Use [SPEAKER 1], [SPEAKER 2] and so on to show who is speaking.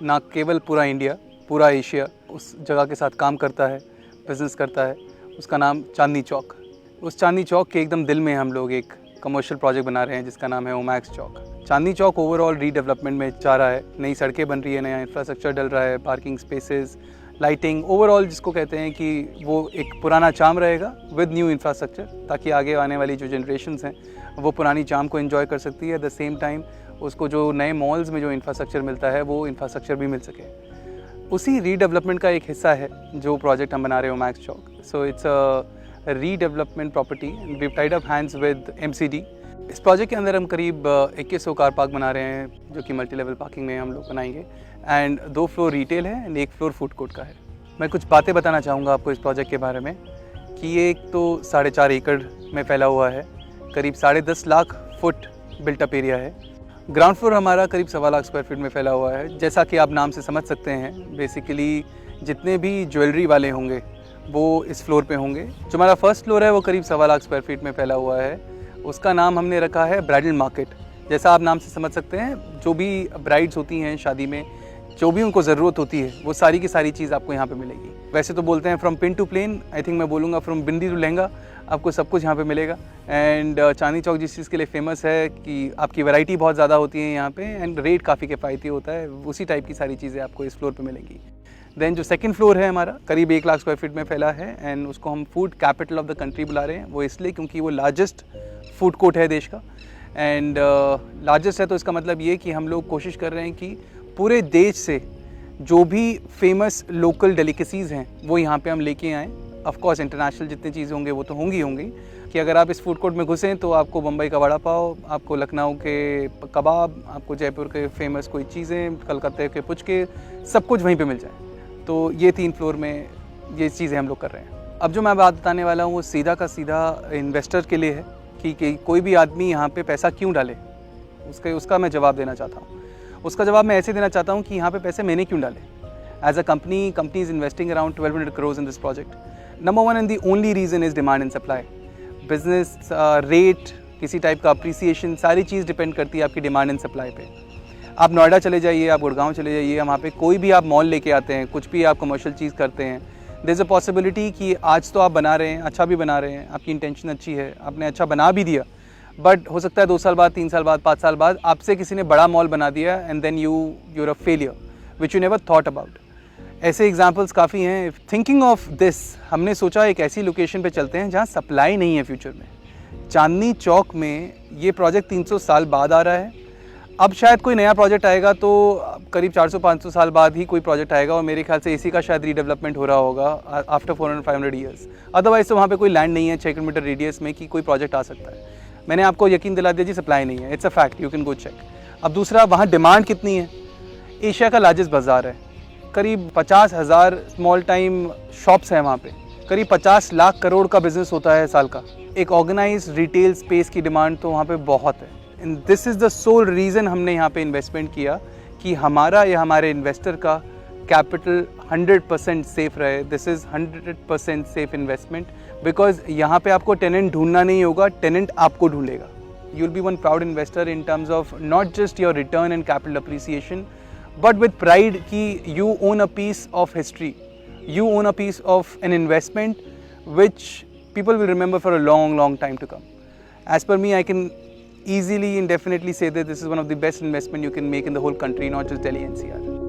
[SPEAKER 1] ना केवल पूरा इंडिया, पूरा एशिया उस जगह के साथ काम करता है, बिज़नेस करता है। उसका नाम चांदनी चौक। उस चांदनी चौक के एकदम दिल में हम लोग एक कमर्शियल प्रोजेक्ट बना रहे हैं जिसका नाम है ओमैक्स चौक। चांदनी चौक ओवरऑल रीडेवलपमेंट में जा रहा है, नई सड़कें बन रही है, नया इंफ्रास्ट्रक्चर डल रहा है, पार्किंग स्पेसेस, लाइटिंग, ओवरऑल जिसको कहते हैं कि वो एक पुराना चाम रहेगा विद न्यू इंफ्रास्ट्रक्चर, ताकि आगे आने वाली जो जनरेशन्स हैं वो पुरानी चाम को एंजॉय कर सकती है। एट द सेम टाइम उसको जो नए मॉल्स में जो इंफ्रास्ट्रक्चर मिलता है वो इंफ्रास्ट्रक्चर भी मिल सके। उसी रीडेवलपमेंट का एक हिस्सा है जो प्रोजेक्ट हम बना रहे हैं Omaxe Chowk. So it's a redevelopment property and we tied up hands with MCD। इस प्रोजेक्ट के अंदर हम करीब 2100 कार पार्क बना रहे हैं जो कि मल्टी लेवल पार्किंग में हम लोग बनाएंगे, एंड 2 फ्लोर रिटेल है एंड 1 फ्लोर फूड कोर्ट का है। मैं कुछ बातें बताना चाहूँगा आपको इस प्रोजेक्ट के बारे में कि ये एक तो 4.5 एकड़ में फैला हुआ है, करीब 10.5 लाख फुट बिल्टअप एरिया है। ग्राउंड फ्लोर हमारा करीब 1.25 लाख स्क्वायर फीट में फैला हुआ है। जैसा कि आप नाम से समझ सकते हैं, बेसिकली जितने भी ज्वेलरी वाले होंगे वो इस फ्लोर पे होंगे। जो हमारा फर्स्ट फ्लोर है वो करीब 1.25 लाख स्क्वायर फीट में फैला हुआ है। उसका नाम हमने रखा है ब्राइडल मार्केट। जैसा आप नाम से समझ सकते हैं, जो भी ब्राइड्स होती हैं शादी में, जो भी उनको ज़रूरत होती है वो सारी की सारी चीज़ आपको यहाँ पे मिलेगी। वैसे तो बोलते हैं from pin to plane, I think मैं बोलूँगा फ्रॉम बिंदी टू लहंगा, आपको सब कुछ यहाँ पे मिलेगा। एंड चांदनी चौक जिस चीज़ के लिए फेमस है कि आपकी वैरायटी बहुत ज़्यादा होती है यहाँ पे, एंड रेट काफ़ी किफ़ायती होता है, उसी टाइप की सारी चीज़ें आपको इस फ्लोर पे मिलेंगी। देन जो सेकंड फ्लोर है हमारा करीब 1 लाख स्क्वायर फीट में फैला है, एंड उसको हम food capital of the country बुला रहे हैं। वो इसलिए क्योंकि वो लार्जेस्ट फूड कोर्ट है देश का, एंड लार्जेस्ट है तो इसका मतलब ये कि हम लोग कोशिश कर रहे हैं कि पूरे देश से जो भी फेमस लोकल डेलिकेसीज़ हैं वो यहाँ पे हम लेके आएँ। ऑफ कोर्स इंटरनेशनल जितनी चीज़ें होंगे वो तो होंगी कि अगर आप इस फूड कोर्ट में घुसें तो आपको बम्बई का वड़ा पाव, आपको लखनऊ के कबाब, आपको जयपुर के फेमस कोई चीज़ें, कलकत्ते के पुचके, सब कुछ वहीं पे मिल जाए। तो ये 3 फ्लोर में ये चीज़ें हम लोग कर रहे हैं। अब जो मैं बात बताने वाला हूँ वो सीधा का सीधा इन्वेस्टर के लिए है कि कोई भी आदमी यहाँ पे पैसा क्यों डाले, उसका मैं जवाब देना चाहता हूँ। उसका जवाब मैं ऐसे देना चाहता हूँ कि यहाँ पे पैसे मैंने क्यों डाले। As a company is investing around 1200 crores in this project. Number 1 and the only reason is demand and supply. Business rate, किसी टाइप का अप्रिसिएशन, सारी चीज़ डिपेंड करती है आपकी डिमांड एंड सप्लाई पे। आप नोएडा चले जाइए, आप गुड़गांव चले जाइए, वहाँ पे कोई भी आप मॉल लेके आते हैं, कुछ भी आप कमर्शियल चीज़ करते हैं, देयर इज़ अ पॉसिबिलिटी कि आज तो आप बना रहे हैं, अच्छा भी बना रहे हैं, आपकी इंटेंशन अच्छी है, आपने अच्छा बना भी दिया, बट हो सकता है 2 साल बाद, 3 साल बाद, 5 साल बाद आपसे किसी ने बड़ा मॉल बना दिया and then you're a failure which you never thought about. ऐसे एग्जाम्पल्स काफ़ी हैं। थिंकिंग ऑफ दिस, हमने सोचा एक ऐसी लोकेशन पे चलते हैं जहाँ सप्लाई नहीं है फ्यूचर में। चांदनी चौक में ये प्रोजेक्ट 300 साल बाद आ रहा है। अब शायद कोई नया प्रोजेक्ट आएगा तो करीब 400-500 साल बाद ही कोई प्रोजेक्ट आएगा, और मेरे ख्याल से इसी का शायद रीडेवलपमेंट हो रहा होगा आफ्टर 400-500 ईयर्स। अदरवाइज तो वहाँ पे कोई लैंड नहीं है 6 किलोमीटर रेडियस में कि कोई प्रोजेक्ट आ सकता है। मैंने आपको यकीन दिला दिया जी, सप्लाई नहीं है, it's a fact, you can go check. अब दूसरा, वहाँ डिमांड कितनी है। एशिया का लार्जेस्ट बाज़ार है, करीब 50,000 स्मॉल टाइम शॉप्स हैं वहाँ पे, करीब 50 लाख करोड़ का बिजनेस होता है साल का। एक ऑर्गेनाइज रिटेल स्पेस की डिमांड तो वहाँ पे बहुत है, and this is the soul reason हमने यहाँ पे इन्वेस्टमेंट किया कि हमारा या हमारे इन्वेस्टर का कैपिटल 100% सेफ रहे। This is 100% safe investment, because यहाँ पे आपको टेनेंट ढूंढना नहीं होगा, टेनेंट आपको ढूंढेगा। You will be one proud investor in terms of not just your return and capital appreciation, but with pride कि you own a piece of history, you own a piece of an investment which people will remember for a long time to come. As per me, I can easily and definitely say that this is one of the best investment you can make in the whole country, not just Delhi NCR.